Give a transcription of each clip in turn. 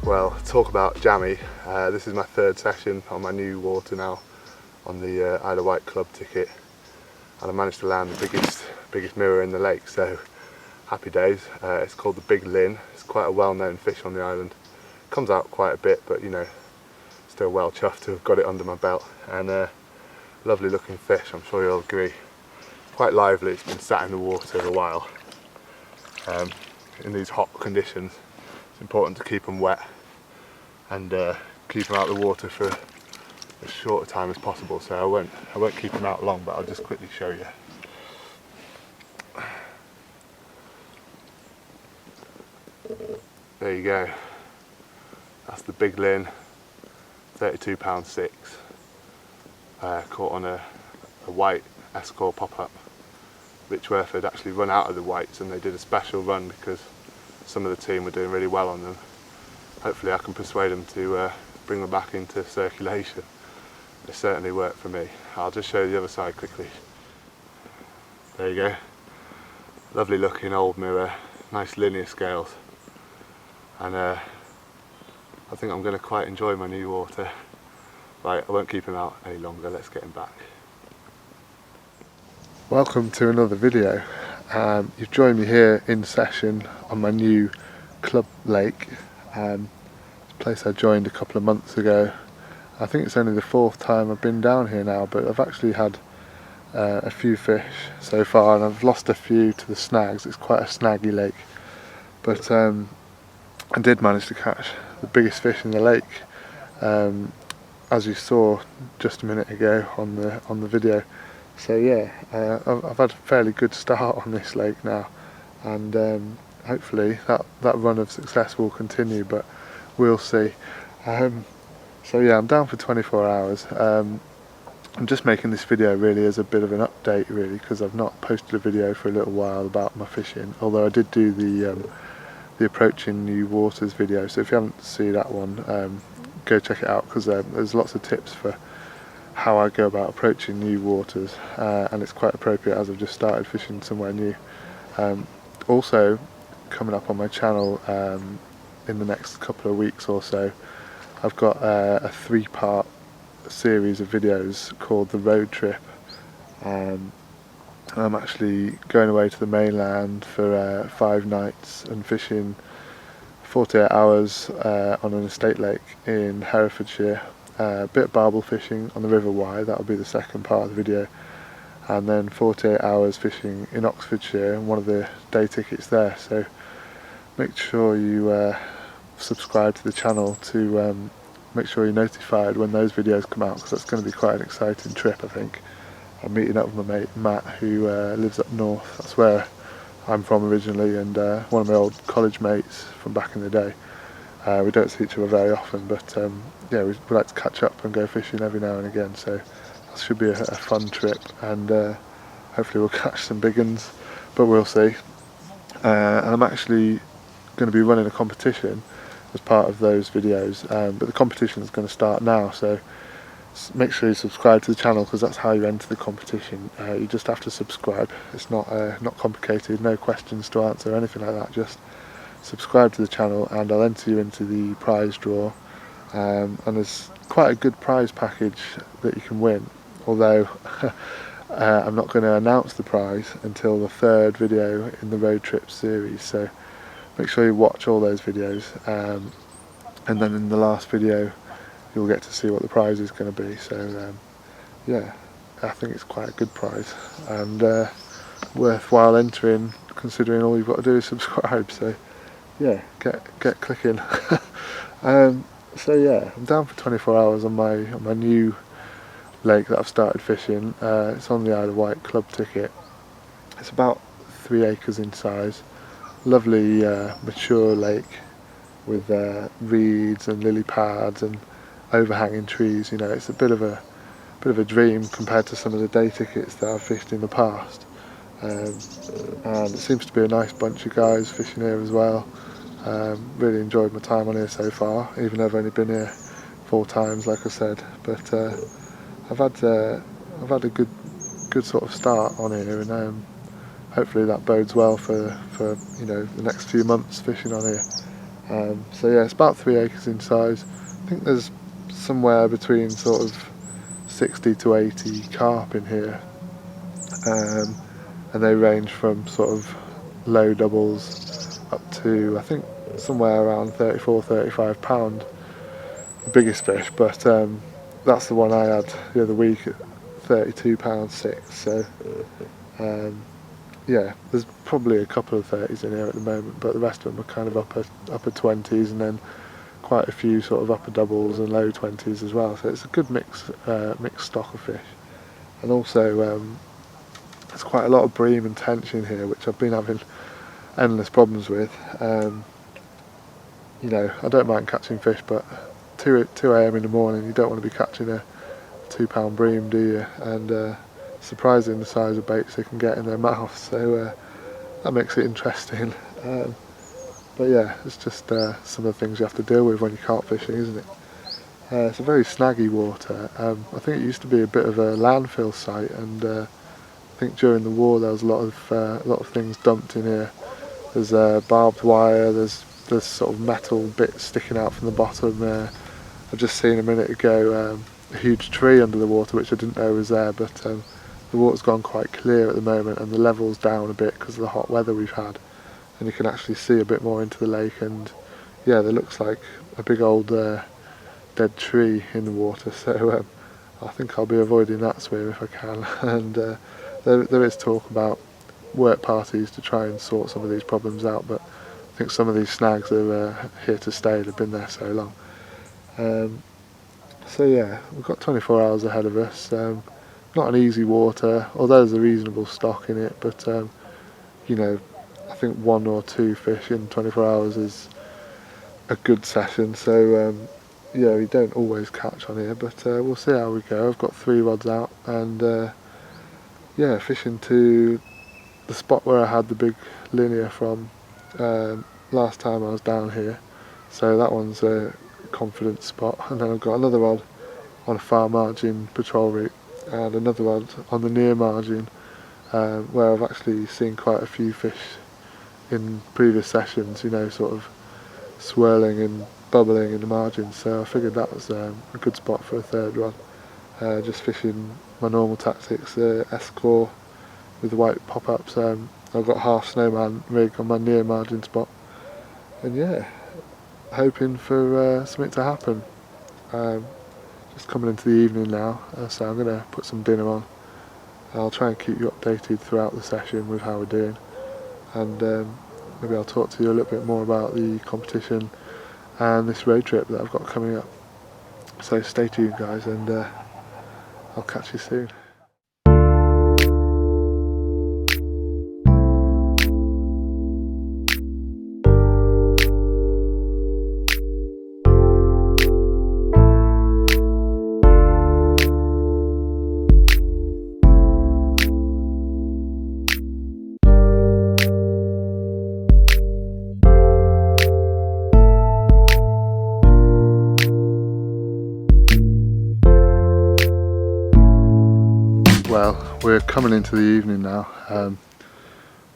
Well, talk about jammy. This is my third session on my new water now on the Isle of Wight club ticket, and I managed to land the biggest mirror in the lake, so happy days. It's called the Big Lynn. It's quite a well-known fish on the island. Comes out quite a bit, but you know, still well chuffed to have got it under my belt. And lovely looking fish, I'm sure you'll agree. Quite lively. It's been sat in the water a while. In these hot conditions, it's important to keep them wet and keep them out of the water for as short a time as possible. So I won't keep them out long, but I'll just quickly show you. There you go. That's the Big Lynn, 32 pound 6. Caught on a white Escort pop-up. Richworth had actually run out of the whites and they did a special run because some of the team were doing really well on them. Hopefully I can persuade them to bring them back into circulation. It certainly worked for me. I'll just show you the other side quickly. There you go. Lovely looking old mirror, nice linear scales. And I think I'm going to quite enjoy my new water. Right, I won't keep him out any longer, let's get him back. Welcome to another video. You've joined me here in session on my new club lake. It's a place I joined a couple of months ago. I think it's only the 4th time I've been down here now, but I've actually had a few fish so far, and I've lost a few to the snags. It's quite a snaggy lake, but I did manage to catch the biggest fish in the lake, as you saw just a minute ago on the video. So yeah, I've had a fairly good start on this lake now, and hopefully that run of success will continue, but we'll see. So yeah, I'm down for 24 hours. I'm just making this video really as a bit of an update really, because I've not posted a video for a little while about my fishing, although I did do the approaching new waters video, so if you haven't seen that one, go check it out, because there's lots of tips for how I go about approaching new waters, and it's quite appropriate as I've just started fishing somewhere new. Also coming up on my channel in the next couple of weeks or so, I've got a 3-part series of videos called The Road Trip. I'm actually going away to the mainland for 5 nights and fishing 48 hours on an estate lake in Herefordshire. A bit of barbel fishing on the River Wye, that'll be the second part of the video, and then 48 hours fishing in Oxfordshire and one of the day tickets there. So make sure you subscribe to the channel to make sure you're notified when those videos come out, because that's going to be quite an exciting trip. I think I'm meeting up with my mate Matt, who lives up north. That's where I'm from originally, and one of my old college mates from back in the day. We don't see each other very often, but yeah, we like to catch up and go fishing every now and again, so that should be a fun trip, and hopefully we'll catch some big uns, but we'll see. And I'm actually going to be running a competition as part of those videos, but the competition is going to start now, so make sure you subscribe to the channel, because that's how you enter the competition. You just have to subscribe. It's not complicated, no questions to answer or anything like that, just subscribe to the channel and I'll enter you into the prize draw, and there's quite a good prize package that you can win, although I'm not going to announce the prize until the 3rd video in the road trip series, so make sure you watch all those videos, and then in the last video you'll get to see what the prize is going to be. So yeah, I think it's quite a good prize and worthwhile entering, considering all you've got to do is subscribe. So yeah, get clicking. So yeah, I'm down for 24 hours on my new lake that I've started fishing. It's on the Isle of Wight club ticket. It's about 3 acres in size. Lovely mature lake with reeds and lily pads and overhanging trees. You know, it's a bit of a dream compared to some of the day tickets that I've fished in the past. And it seems to be a nice bunch of guys fishing here as well. Really enjoyed my time on here so far, even though I've only been here 4 times, like I said. But I've had a good sort of start on here, and hopefully that bodes well for you know, the next few months fishing on here. So yeah, it's about 3 acres in size. I think there's somewhere between sort of 60 to 80 carp in here, and they range from sort of low doubles up to I think somewhere around 34-35 pound, the biggest fish, but that's the one I had the other week at 32 pound 6. So yeah, there's probably a couple of 30s in here at the moment, but the rest of them are kind of upper 20s, and then quite a few sort of upper doubles and low 20s as well. So it's a good mixed stock of fish, and also there's quite a lot of bream and tench in here, which I've been having endless problems with. You know, I don't mind catching fish, but 2 a.m. in the morning, you don't want to be catching a £2 bream, do you? And surprising the size of baits they can get in their mouth, so that makes it interesting. But yeah, it's just some of the things you have to deal with when you're carp fishing, isn't it? It's a very snaggy water. I think it used to be a bit of a landfill site, and I think during the war there was a lot of things dumped in here. There's barbed wire, there's sort of metal bits sticking out from the bottom. I've just seen a minute ago a huge tree under the water, which I didn't know was there, but the water's gone quite clear at the moment, and the level's down a bit because of the hot weather we've had, and you can actually see a bit more into the lake. And yeah, there looks like a big old dead tree in the water, so I think I'll be avoiding that swim if I can. And there is talk about work parties to try and sort some of these problems out, but I think some of these snags are here to stay. They've been there so long. So yeah, we've got 24 hours ahead of us. Not an easy water, although there's a reasonable stock in it, but you know, I think 1 or 2 fish in 24 hours is a good session. So yeah, we don't always catch on here, but we'll see how we go. I've got 3 rods out, and yeah, fishing to the spot where I had the big linear from last time I was down here. So that one's a confident spot, and then I've got another rod on a far margin patrol route, and another rod on the near margin where I've actually seen quite a few fish in previous sessions, you know, sort of swirling and bubbling in the margins. So I figured that was a good spot for a third rod. Just fishing my normal tactics, S-core with the white pop-ups. I've got half snowman rig on my near margin spot, and yeah, hoping for something to happen. Just coming into the evening now, so I'm going to put some dinner on. I'll try and keep you updated throughout the session with how we're doing, and maybe I'll talk to you a little bit more about the competition and this road trip that I've got coming up. So stay tuned, guys, and I'll catch you soon. Well, we're coming into the evening now.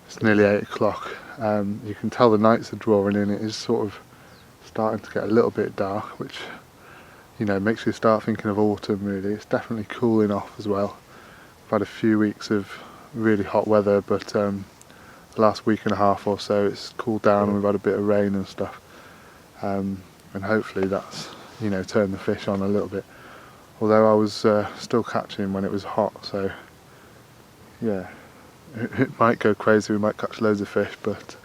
It's nearly 8 o'clock. You can tell the nights are drawing in. It is sort of starting to get a little bit dark, which, you know, makes you start thinking of autumn really. It's definitely cooling off as well. I've had a few weeks of really hot weather, but the last week and a half or so it's cooled down, and we've had a bit of rain and stuff. And hopefully that's, you know, turned the fish on a little bit. Although I was still catching when it was hot, so yeah, it might go crazy. We might catch loads of fish, but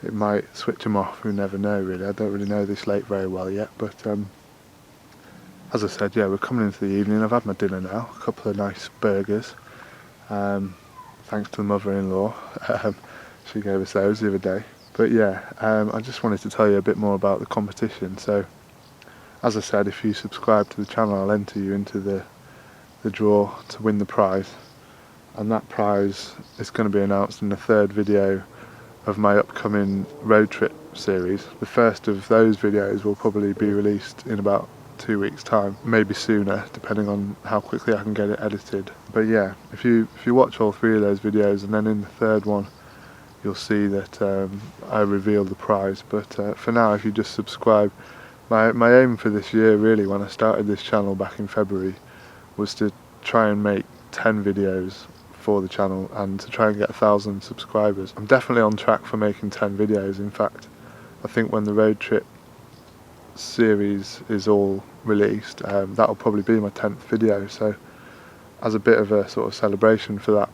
it might switch them off. We never know really. I don't really know this lake very well yet, but as I said, yeah, we're coming into the evening. I've had my dinner now, a couple of nice burgers, thanks to the mother-in-law. She gave us those the other day. But yeah, I just wanted to tell you a bit more about the competition. So as I said, if you subscribe to the channel, I'll enter you into the draw to win the prize, and that prize is going to be announced in the 3rd video of my upcoming road trip series. The first of those videos will probably be released in about 2 weeks' time, maybe sooner, depending on how quickly I can get it edited. But yeah, if you watch all 3 of those videos, and then in the 3rd one you'll see that I reveal the prize. But for now, if you just subscribe, my aim for this year really, when I started this channel back in February, was to try and make 10 videos for the channel and to try and get 1,000 subscribers. I'm definitely on track for making 10 videos. In fact, I think when the road trip series is all released, that'll probably be my 10th video. So as a bit of a sort of celebration for that,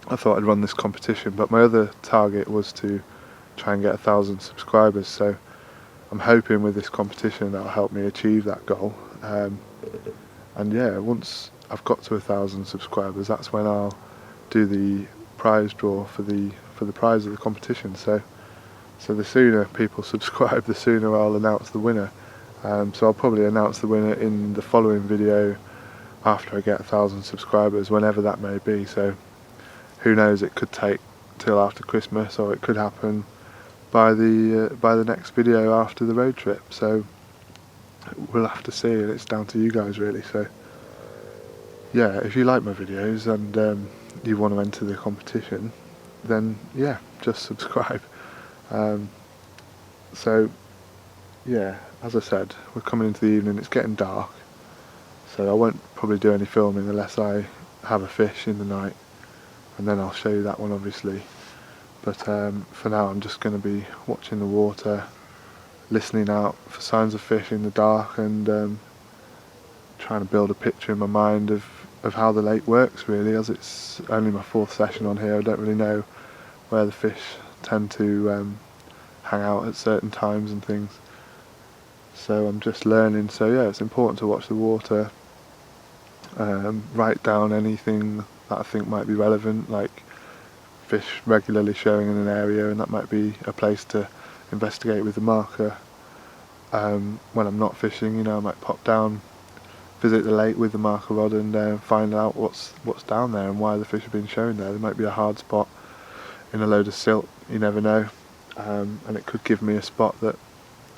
I thought I'd run this competition. But my other target was to try and get 1,000 subscribers, so I'm hoping with this competition that'll help me achieve that goal. And yeah, once I've got to 1,000 subscribers, that's when I'll do the prize draw for the prize of the competition. So the sooner people subscribe, the sooner I'll announce the winner. So I'll probably announce the winner in the following video after I get 1,000 subscribers, whenever that may be. So who knows, it could take till after Christmas, or it could happen by the next video after the road trip. So we'll have to see, and it's down to you guys really. So yeah, if you like my videos and you want to enter the competition, then yeah, just subscribe. So yeah, as I said, we're coming into the evening, it's getting dark, so I won't probably do any filming unless I have a fish in the night, and then I'll show you that one obviously. But for now I'm just going to be watching the water, listening out for signs of fish in the dark, and trying to build a picture in my mind of how the lake works really. As it's only my 4th session on here, I don't really know where the fish tend to hang out at certain times and things, so I'm just learning. So yeah, it's important to watch the water, write down anything that I think might be relevant, like fish regularly showing in an area, and that might be a place to investigate with the marker. When I'm not fishing, you know, I might pop down, visit the lake with the marker rod, and find out what's down there and why the fish have been shown there. There might be a hard spot in a load of silt, you never know, and it could give me a spot that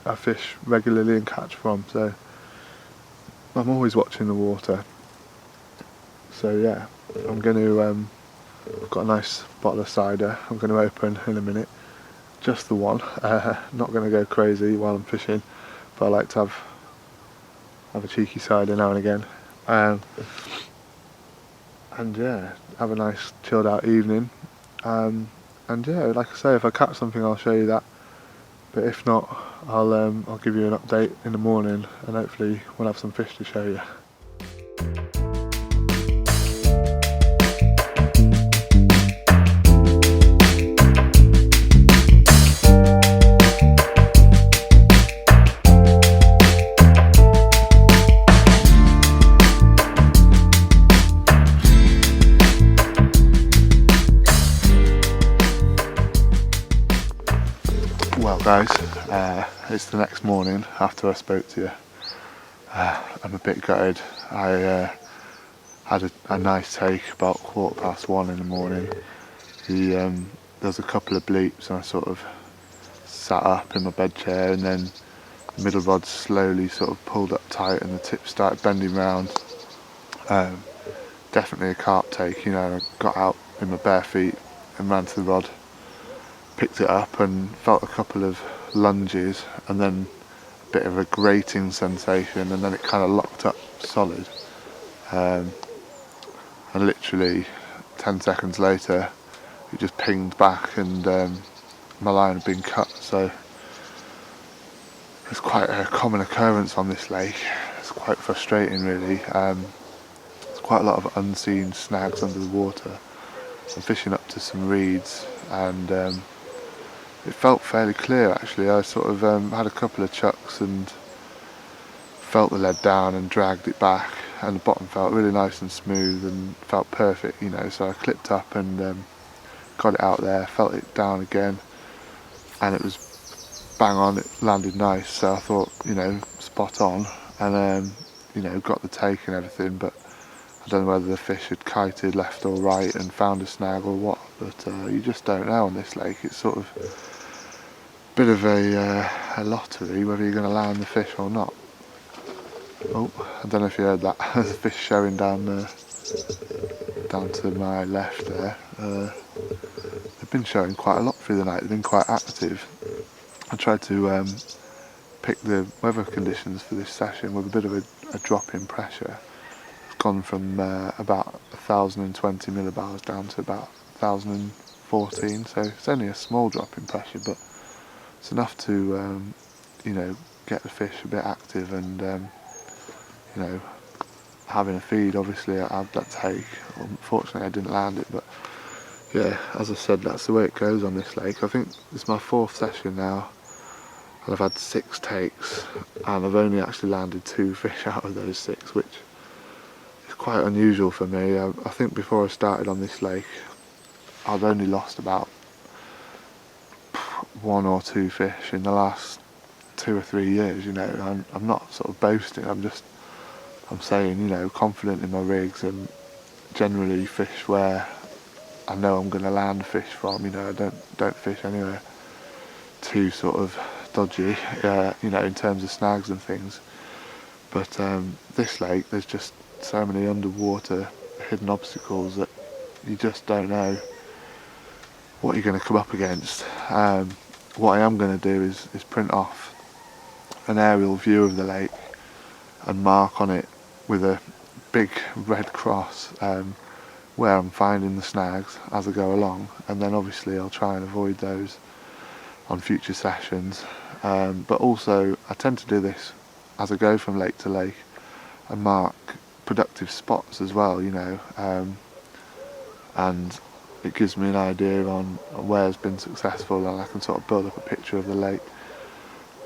I fish regularly and catch from. So I'm always watching the water. So yeah, I'm going to I've got a nice bottle of cider I'm going to open in a minute, just the one. Not going to go crazy while I'm fishing, but I like to have a cheeky cider now and again, and yeah, have a nice chilled out evening. And yeah, like I say, if I catch something I'll show you that, but if not, I'll give you an update in the morning, and hopefully we'll have some fish to show you. Well guys, it's the next morning after I spoke to you. I'm a bit gutted. I had a nice take about 1:15 in the morning. There was a couple of bleeps and I sort of sat up in my bed chair, and then the middle rod slowly sort of pulled up tight and the tip started bending round. Definitely a carp take, you know. I got out in my bare feet and ran to the rod, picked it up and felt a couple of lunges and then a bit of a grating sensation, and then it kind of locked up solid, and literally 10 seconds later it just pinged back, and my line had been cut. So it's quite a common occurrence on this lake. It's quite frustrating really. There's quite a lot of unseen snags under the water. I'm fishing up to some reeds, and it felt fairly clear actually. I sort of had a couple of chucks and felt the lead down and dragged it back, and the bottom felt really nice and smooth and felt perfect, you know. So I clipped up and got it out there, felt it down again, and it was bang on, it landed nice. So I thought, you know, spot on, and you know, got the take and everything, but I don't know whether the fish had kited left or right and found a snag or what, but you just don't know on this lake. It's sort of a bit of a lottery whether you're going to land the fish or not. Oh, I don't know if you heard that. There's a fish showing down to my left there. The they've been showing quite a lot through the night. They've been quite active. I tried to pick the weather conditions for this session with a bit of a drop in pressure. It's gone from about 1,020 millibars down to about 1,014, so it's only a small drop in pressure, but it's enough to you know, get the fish a bit active and you know, having a feed. Obviously I had that take. Unfortunately I didn't land it, but yeah, as I said, that's the way it goes on this lake. I think it's my 4th session now, and I've had 6 takes, and I've only actually landed 2 fish out of those 6, which is quite unusual for me. I think before I started on this lake, I'd only lost about 1 or 2 fish in the last 2 or 3 years, you know. I'm not sort of boasting, I'm saying, you know, confident in my rigs, and generally fish where I know I'm going to land fish from. You know, I don't fish anywhere too sort of dodgy, you know, in terms of snags and things. But this lake, there's just so many underwater hidden obstacles that you just don't know what you're going to come up against. What I am going to do is print off an aerial view of the lake and mark on it with a big red cross where I'm finding the snags as I go along, and then obviously I'll try and avoid those on future sessions. But also I tend to do this as I go from lake to lake and mark productive spots as well, you know, and it gives me an idea on where it's been successful, and I can sort of build up a picture of the lake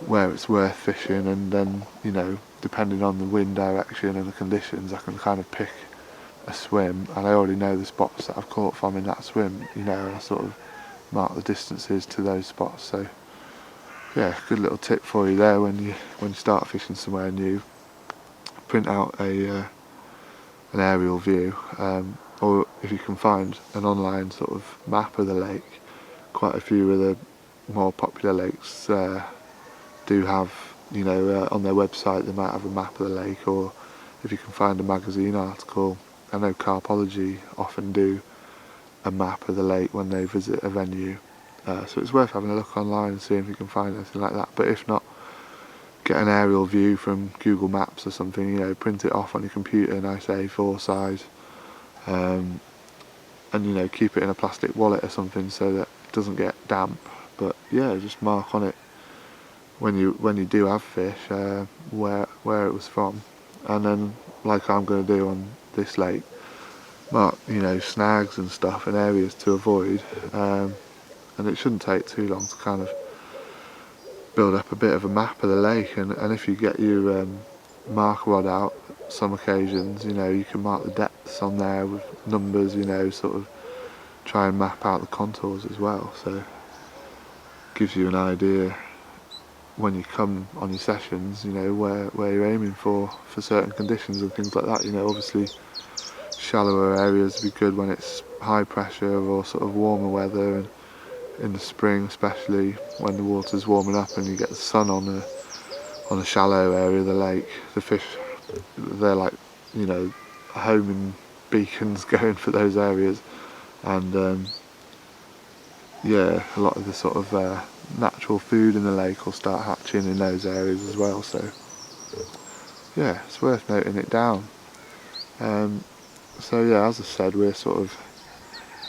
where it's worth fishing, and then, you know, depending on the wind direction and the conditions, I can kind of pick a swim, and I already know the spots that I've caught from in that swim, you know, and I sort of mark the distances to those spots. So yeah, good little tip for you there when you start fishing somewhere new. Print out an aerial view, or if you can find an online sort of map of the lake. Quite a few of the more popular lakes do have, you know, on their website they might have a map of the lake, or if you can find a magazine article. I know Carpology often do a map of the lake when they visit a venue, so it's worth having a look online and seeing if you can find anything like that. But if not, get an aerial view from Google Maps or something, you know, print it off on your computer, nice A4 size, and, you know, keep it in a plastic wallet or something so that it doesn't get damp. But yeah, just mark on it when you do have fish where it was from, and then, like I'm going to do on this lake, mark, you know, snags and stuff and areas to avoid, and it shouldn't take too long to kind of build up a bit of a map of the lake. And if you get your mark rod out, some occasions, you know, you can mark the depths on there with numbers, you know, sort of try and map out the contours as well, so gives you an idea when you come on your sessions, you know, where you're aiming for certain conditions and things like that. You know, obviously shallower areas would be good when it's high pressure or sort of warmer weather, and in the spring especially when the water's warming up and you get the sun on a shallow area of the lake, the fish, they're like, you know, homing beacons going for those areas, and yeah, a lot of the sort of natural food in the lake will start hatching in those areas as well. So yeah, it's worth noting it down. So yeah, as I said, we're sort of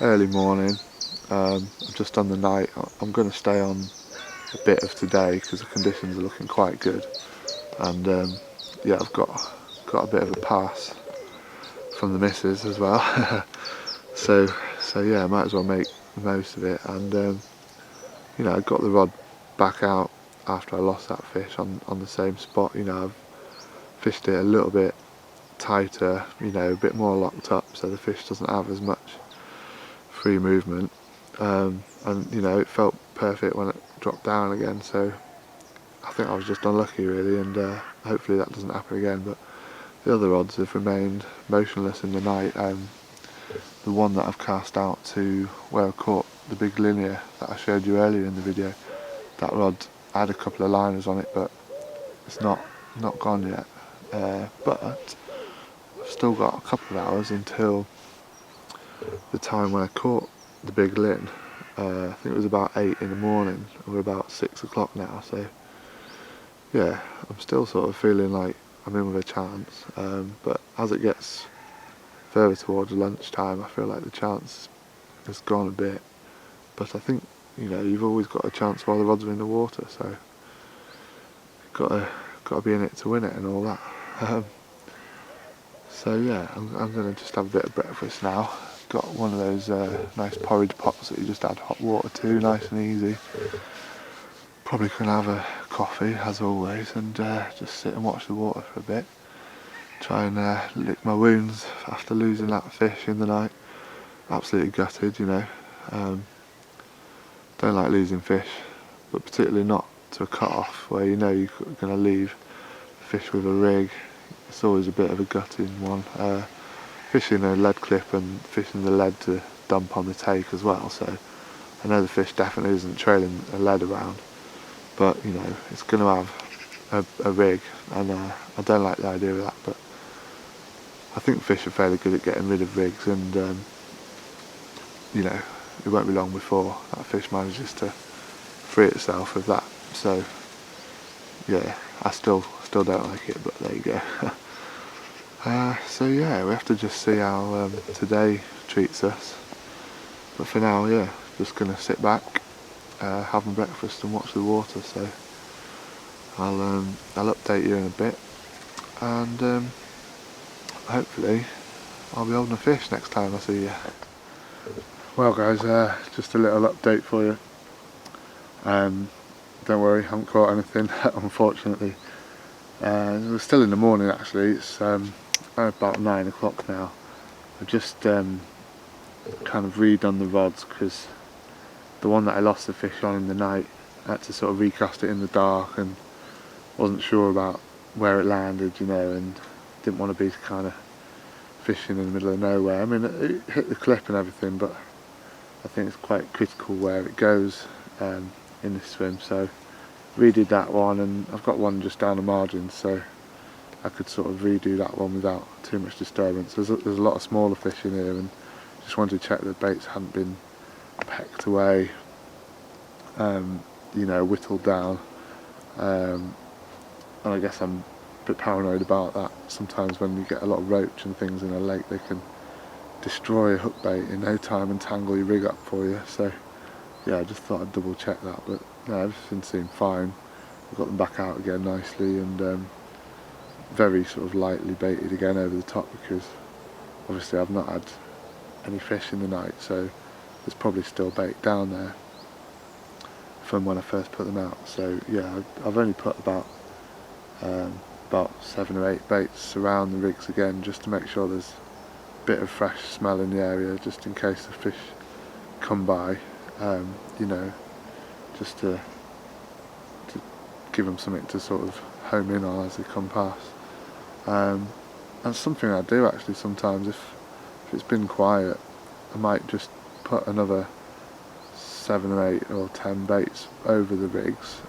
early morning, just on the night. I'm going to stay on a bit of today because the conditions are looking quite good, and yeah, I've got a bit of a pass from the missus as well. so yeah, I might as well make the most of it. And you know, I got the rod back out after I lost that fish on the same spot. You know, I've fished it a little bit tighter, you know, a bit more locked up, so the fish doesn't have as much free movement, and you know, it felt perfect when it dropped down again. So I think I was just unlucky really, and hopefully that doesn't happen again. But the other rods have remained motionless in the night. The one that I've cast out to where I caught the big linear that I showed you earlier in the video, that rod had a couple of liners on it, but it's not gone yet. But I've still got a couple of hours until the time when I caught the big lin, I think it was about 8 in the morning, and we're about 6 o'clock now, so yeah, I'm still sort of feeling like I'm in with a chance, but as it gets further towards lunchtime, I feel like the chance has gone a bit. But I think, you know, you've always got a chance while the rods are in the water, so you've got to be in it to win it and all that. So yeah, I'm going to just have a bit of breakfast now. Got one of those nice porridge pots that you just add hot water to, nice and easy. Probably can have a coffee as always, and just sit and watch the water for a bit. Try and lick my wounds after losing that fish in the night. Absolutely gutted, you know. Don't like losing fish, but particularly not to a cut-off where you know you're going to leave fish with a rig. It's always a bit of a gutting one. Fishing a lead clip and fishing the lead to dump on the take as well, so I know the fish definitely isn't trailing a lead around, but you know, it's going to have a rig, and I don't like the idea of that, but I think fish are fairly good at getting rid of rigs, and you know, it won't be long before that fish manages to free itself of that. So yeah, I still don't like it, but there you go. So yeah, we have to just see how today treats us. But for now, yeah, just gonna sit back, have my breakfast and watch the water. So I'll update you in a bit, and hopefully I'll be holding a fish next time I see you. Well guys, just a little update for you. Don't worry, I haven't caught anything unfortunately. We're still in the morning actually, it's about 9 o'clock now. I've just kind of redone the rods because the one that I lost the fish on in the night, I had to sort of recast it in the dark and wasn't sure about where it landed, you know, and didn't want to be kind of fishing in the middle of nowhere. I mean, it hit the clip and everything, but I think it's quite critical where it goes in this swim, so redid that one, and I've got one just down the margin, so I could sort of redo that one without too much disturbance. There's a lot of smaller fish in here, and just wanted to check that the baits hadn't been pecked away, you know, whittled down, and I guess I'm a bit paranoid about that. Sometimes when you get a lot of roach and things in a lake, they can destroy a hook bait in no time and tangle your rig up for you, so yeah, I just thought I'd double check that, but no, everything seemed fine. I got them back out again nicely, and very sort of lightly baited again over the top, because obviously I've not had any fish in the night, so there's probably still bait down there from when I first put them out. So yeah, I've only put about 7 or 8 baits around the rigs again, just to make sure there's a bit of fresh smell in the area, just in case the fish come by, you know, just to give them something to sort of home in on as they come past. That's something I do actually sometimes. If it's been quiet, I might just put another 7 or 8 or 10 baits over the rigs,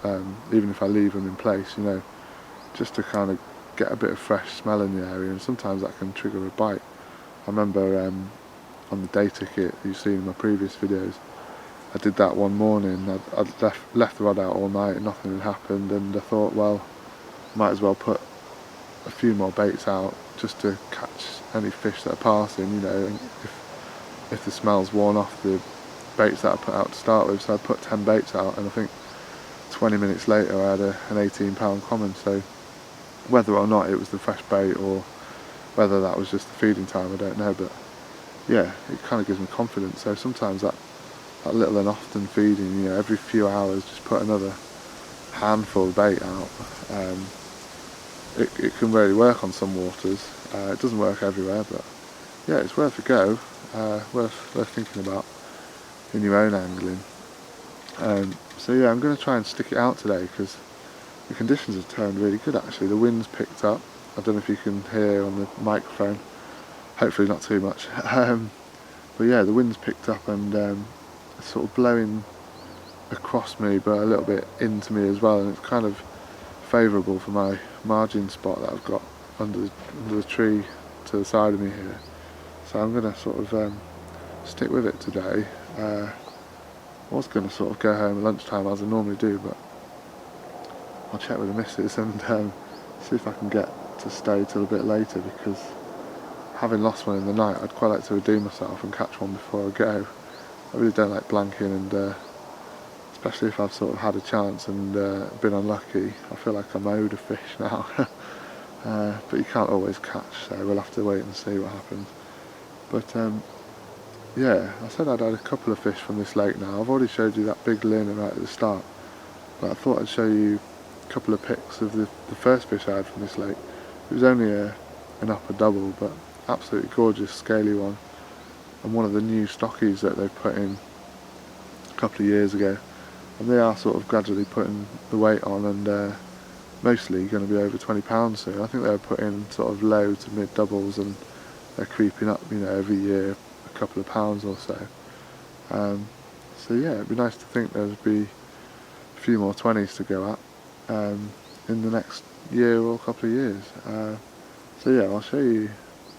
even if I leave them in place, you know, just to kind of get a bit of fresh smell in the area, and sometimes that can trigger a bite. I remember on the day ticket you've seen in my previous videos, I did that one morning. I'd left the rod out all night and nothing had happened, and I thought, well, might as well put a few more baits out just to catch any fish that are passing, you know, and if the smell's worn off the baits that I put out to start with. So I put 10 baits out, and I think 20 minutes later I had an 18-pound common. So whether or not it was the fresh bait or whether that was just the feeding time, I don't know, but yeah, it kind of gives me confidence. So sometimes that little and often feeding, you know, every few hours just put another handful of bait out. It can really work on some waters. It doesn't work everywhere, but yeah, it's worth a go, worth thinking about in your own angling. So yeah, I'm going to try and stick it out today because the conditions have turned really good actually. The wind's picked up. I don't know if you can hear on the microphone, hopefully not too much. But yeah, the wind's picked up, and it's sort of blowing across me but a little bit into me as well, and it's kind of favourable for my margin spot that I've got under the tree to the side of me here. So I'm going to sort of stick with it today. I was going to sort of go home at lunchtime as I normally do, but I'll check with the missus and see if I can get to stay till a bit later, because having lost one in the night, I'd quite like to redeem myself and catch one before I go. I really don't like blanking, and especially if I've sort of had a chance and been unlucky, I feel like I'm owed a fish now. But you can't always catch, so we'll have to wait and see what happens. But yeah, I said I'd had a couple of fish from this lake now. I've already showed you that big liner right at the start, but I thought I'd show you a couple of pics of the first fish I had from this lake. It was only an upper double, but absolutely gorgeous scaly one, and one of the new stockies that they've put in a couple of years ago, and they are sort of gradually putting the weight on, and mostly going to be over 20 pounds soon. I think they were put in sort of low to mid doubles, and they're creeping up, you know, every year a couple of pounds or so. So yeah, it'd be nice to think there'd be a few more 20s to go at in the next year or a couple of years. So yeah, I'll show you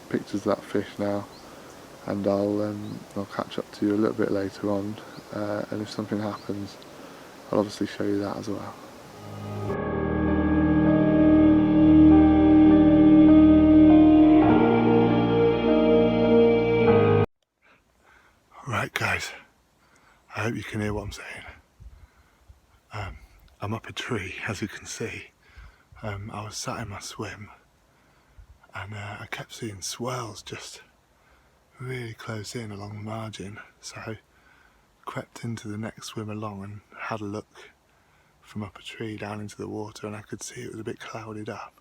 pictures of that fish now, and I'll catch up to you a little bit later on, and if something happens, I'll obviously show you that as well. Right guys, I hope you can hear what I'm saying. I'm up a tree, as you can see. I was sat in my swim, and I kept seeing swirls just really close in along the margin, so I crept into the next swim along and had a look from up a tree down into the water, and I could see it was a bit clouded up.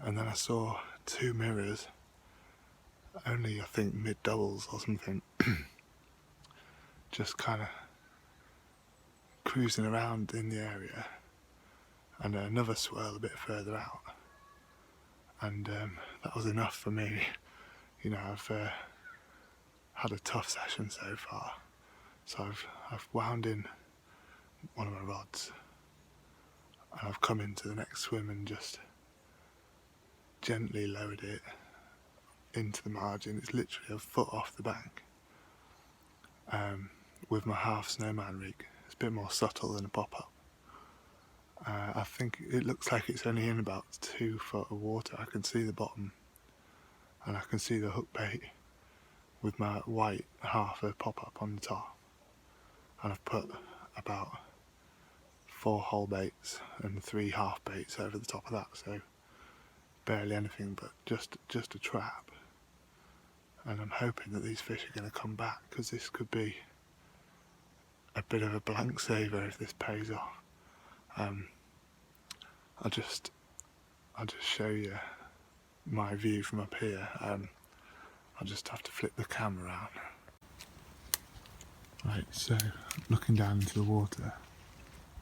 And then I saw two mirrors, only I think mid doubles or something, just kind of cruising around in the area, and another swirl a bit further out, and that was enough for me. You know, I've had a tough session so far, so I've wound in one of my rods, and I've come into the next swim and just gently lowered it into the margin. It's literally a foot off the bank, with my half snowman rig. It's a bit more subtle than a pop-up. I think it looks like it's only in about 2 foot of water. I can see the bottom, and I can see the hook bait with my white half a pop-up on the top, and I've put about 4 whole baits and 3 half baits over the top of that, so barely anything but just a trap. And I'm hoping that these fish are going to come back, because this could be a bit of a blank saver if this pays off. I'll just show you my view from up here. I'll just have to flip the camera around. Right, so looking down into the water,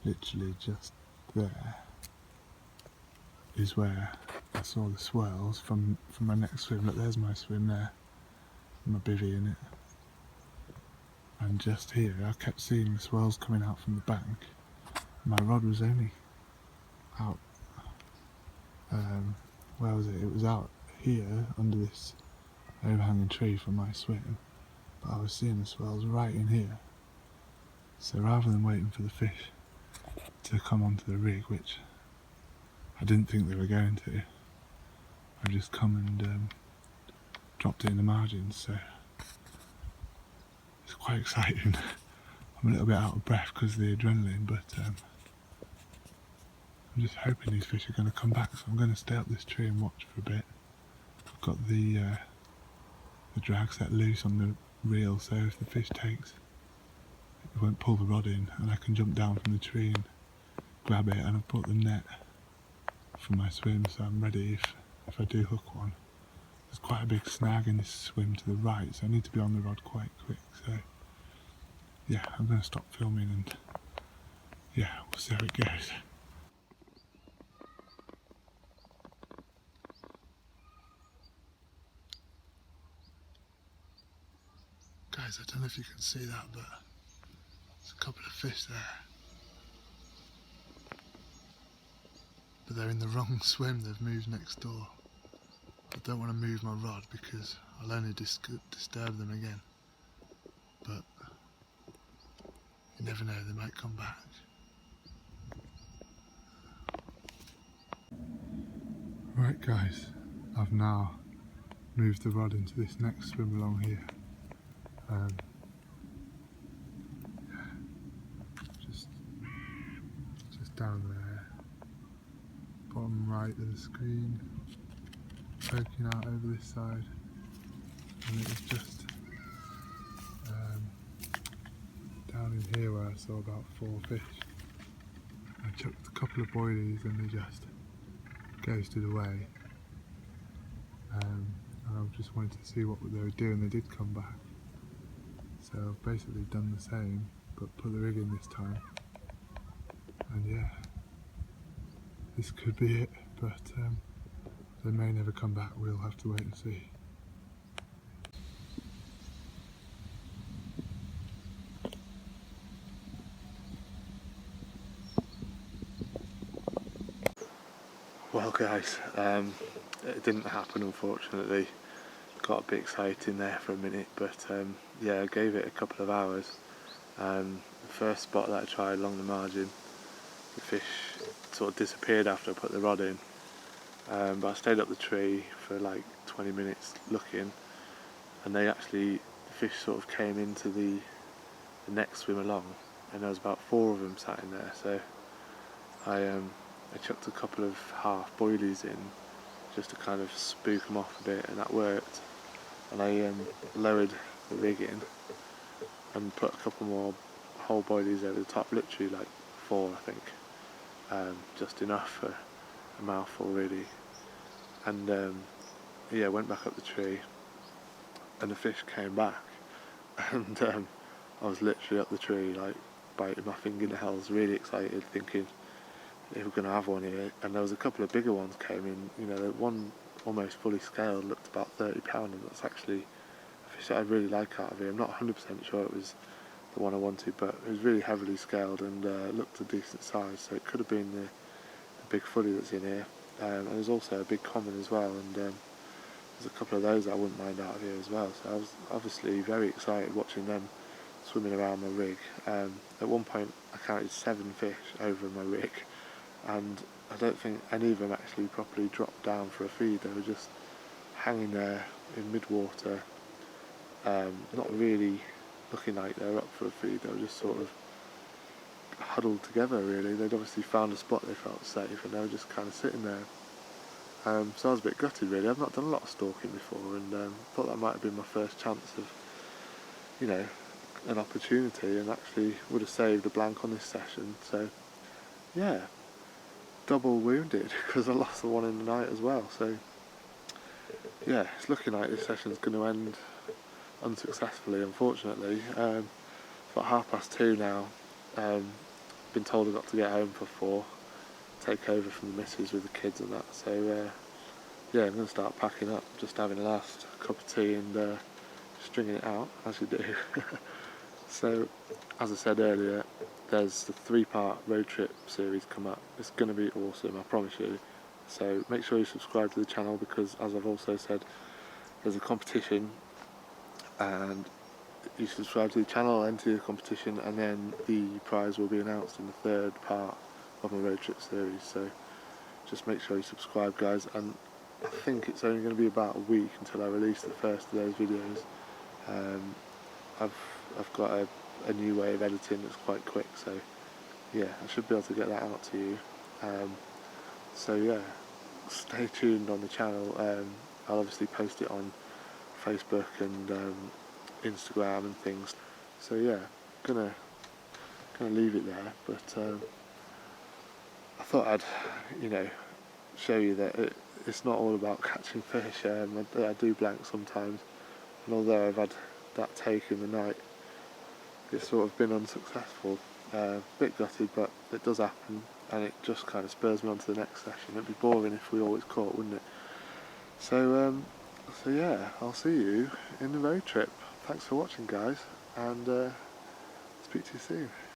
literally just there is where I saw the swirls from my next swim. Look, there's my swim there, my bivvy in it. And just here, I kept seeing the swirls coming out from the bank. My rod was only out, where was it? It was out here under this overhanging tree from my swim, but I was seeing the swirls right in here. So rather than waiting for the fish to come onto the rig, which I didn't think they were going to, I've just come and dropped it in the margins, so it's quite exciting. I'm a little bit out of breath because of the adrenaline, but I'm just hoping these fish are going to come back, so I'm going to stay up this tree and watch for a bit. I've got the drag set loose on the reel, so if the fish takes, it won't pull the rod in, and I can jump down from the tree and grab it. And I've brought the net from my swim, so I'm ready if I do hook one. There's quite a big snag in this swim to the right, so I need to be on the rod quite quick. So yeah, I'm going to stop filming and yeah, we'll see how it goes. Guys, I don't know if you can see that, but there's a couple of fish there. But they're in the wrong swim, they've moved next door. I don't want to move my rod because I'll only disturb them again. But You never know, they might come back. Right guys, I've now moved the rod into this next swim along here. Just down there, bottom right of the screen, poking out over this side, and it was just down in here where I saw about 4 fish. I chucked a couple of boilies and they just ghosted away. And I just wanted to see what they were doing. They did come back. So I've basically done the same, but put the rig in this time. And yeah, this could be it, but they may never come back. We'll have to wait and see. Well guys, it didn't happen unfortunately. Got a bit exciting there for a minute, but yeah, I gave it a couple of hours. The first spot that I tried along the margin, the fish sort of disappeared after I put the rod in, but I stayed up the tree for like 20 minutes looking, and the fish sort of came into the next swim along, and there was about 4 of them sat in there. So I chucked a couple of half boilies in just to kind of spook them off a bit, and that worked. And I lowered the rig in and put a couple more whole boilies over the top, literally like 4 I think, just enough for a mouthful really. And yeah, went back up the tree and the fish came back, and I was literally up the tree like biting my fingernails, really excited, thinking if we're going to have one here. And there was a couple of bigger ones came in, you know, one almost fully scaled, looked about 30 pound, and that's actually a fish that I really like out of here. I'm not 100% sure it was the one I wanted, but it was really heavily scaled and looked a decent size, so it could have been the big fully that's in here. And there's also a big common as well, and there's a couple of those I wouldn't mind out of here as well. So I was obviously very excited watching them swimming around my rig. At one point I counted 7 fish over my rig, and I don't think any of them actually properly dropped down for a feed. They were just hanging there in mid-water, not really looking like they were up for a feed. They were just sort of huddled together really. They'd obviously found a spot they felt safe, and they were just kind of sitting there. So I was a bit gutted really. I've not done a lot of stalking before, and thought that might have been my first chance of, you know, an opportunity, and actually would have saved a blank on this session. So yeah, double wounded because I lost the one in the night as well. So yeah, it's looking like this session's going to end unsuccessfully, unfortunately. It's about 2:30 now. Been told I've got to get home for 4, take over from the missus with the kids and that. So yeah, I'm going to start packing up, just having a last cup of tea and stringing it out as you do. So as I said earlier, there's the 3-part road trip series come up. It's going to be awesome, I promise you. So make sure you subscribe to the channel, because as I've also said, there's a competition, and you subscribe to the channel, enter the competition, and then the prize will be announced in the 3rd part of my road trip series. So just make sure you subscribe guys, and I think it's only going to be about a week until I release the first of those videos. I've got a new way of editing that's quite quick, so yeah, I should be able to get that out to you. So yeah, stay tuned on the channel. I'll obviously post it on Facebook and Instagram and things. So yeah, gonna leave it there. But I thought I'd, you know, show you that it's not all about catching fish. I do blank sometimes, and although I've had that take in the night, it's sort of been unsuccessful. A bit gutted, but it does happen, and it just kind of spurs me on to the next session. It'd be boring if we always caught, wouldn't it? So so yeah, I'll see you in the road trip. Thanks for watching guys, and speak to you soon.